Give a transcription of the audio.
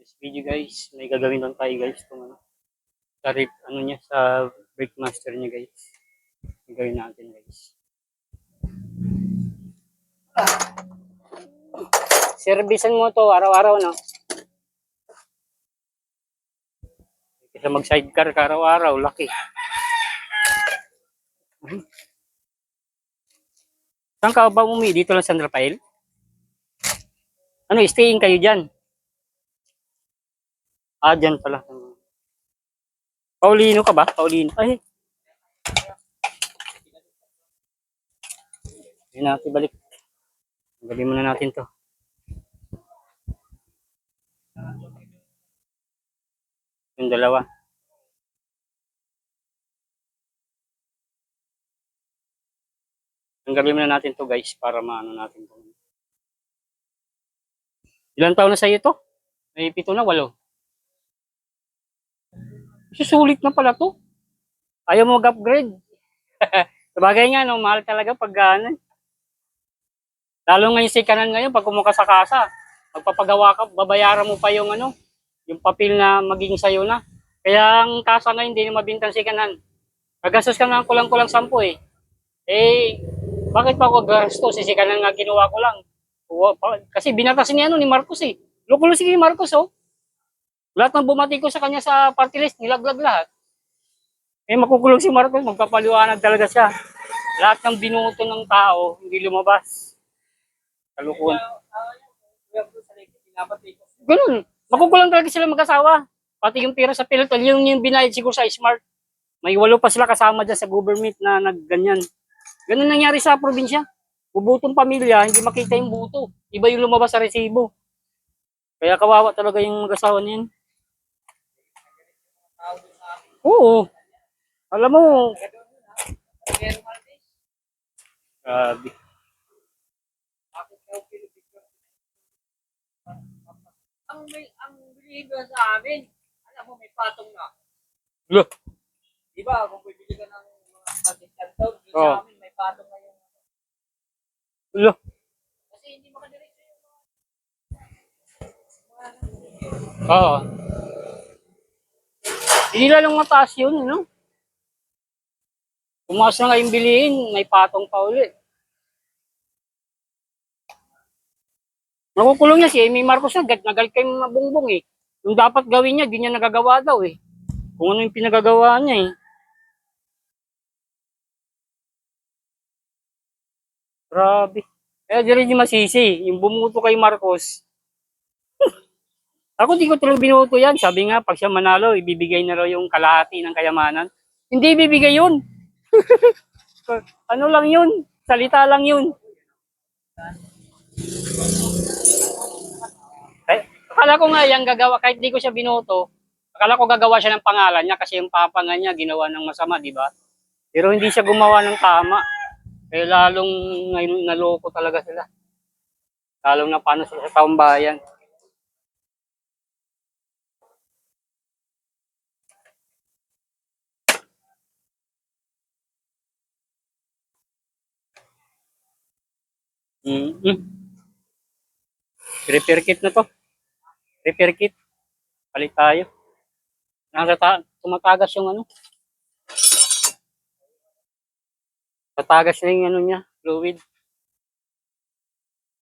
This video guys, may gagawin lang tayo guys kung ano, sa ano niya, sa brake master niya guys. Gagawin natin guys. Servisan mo to araw-araw no. Kasi mag sidecar ka araw-araw, laki. Saan ka ba umuwi? Dito lang San Rafael? Ano, staying kayo dyan? Ah, dyan pala. Paulino ka ba? Paulino. Ay. Hindi natin balik. Galing muna natin to. Yung dalawa. Tanggalin muna natin to guys para maano natin to. Ilang taon na sa'yo to? May 7 na, 8. Susulit na pala to. Ayaw mo mag-upgrade. Sabagay nga, no, mahal talaga pag ano. Lalo ngayon si kanan ngayon, pag kumuha sa kasa, magpapagawa ka, babayaran mo pa yung ano, yung papel na magiging sayo na. Kaya ang kasa ngayon, hindi na mabintang si kanan. Gagastos ka na kulang-kulang 10 eh. Eh, bakit pa ako gastos? Si kanan nga ginawa ko lang. Kasi binatas niya ano, ni Marcos eh. Loko si Marcos oh. Lahat ng bumati ko sa kanya sa party list, nilaglag lahat. Eh makukulong si Marcos, magpapaliwanag talaga siya. Lahat ng binuto ng tao, hindi lumabas. Kalukuhan. Ganun. Makukulang talaga sila mag-asawa. Pati yung pera sa Peloton, yung binayad siguro sa Smart. May 8 pa sila kasama dyan sa government na nagganyan. Ganun nangyari sa probinsya. Bubutong pamilya, hindi makita yung buto. Iba yung lumabas sa resibo. Kaya kawawa talaga yung mag-asawa niyan. Oo. Alam mo, grabe. Ang bilihan sa amin, alam mo may patong na. Look. Di ba kung bibili ka ng mga pagkikan taon, sa amin may patong na yung Look. kasi hindi makadiretso yung mga Oo. Hindi lang mataas yun, no? Tumaas na nga yung bilihin, may patong pa uli. Nakukulong niya si Amy Marcos na, nagalit kayo mabungbong eh. Yung dapat gawin niya, di niya nagagawa daw eh. Kung ano yung pinagagawa niya eh. Grabe. Kaya di rin yung masisi, yung bumuto kay Marcos. Ako di ko tuloy binuto yan. Sabi nga, pag siya manalo, ibibigay na raw yung kalahati ng kayamanan. Hindi ibibigay yun. Ano lang yun? Salita lang yun. Akala ko nga yan gagawa, kahit di ko siya binoto, akala ko gagawa siya ng pangalan niya kasi yung papa nga niya ginawa ng masama, di ba? Pero hindi siya gumawa ng tama. Kaya lalong ngayon naloko talaga sila. Lalong na paano sila sa taong bayan. Repair kit na to. Repair kit. Palit tayo. Tumatagas yung ano. Tatagas na yung ano niya, fluid.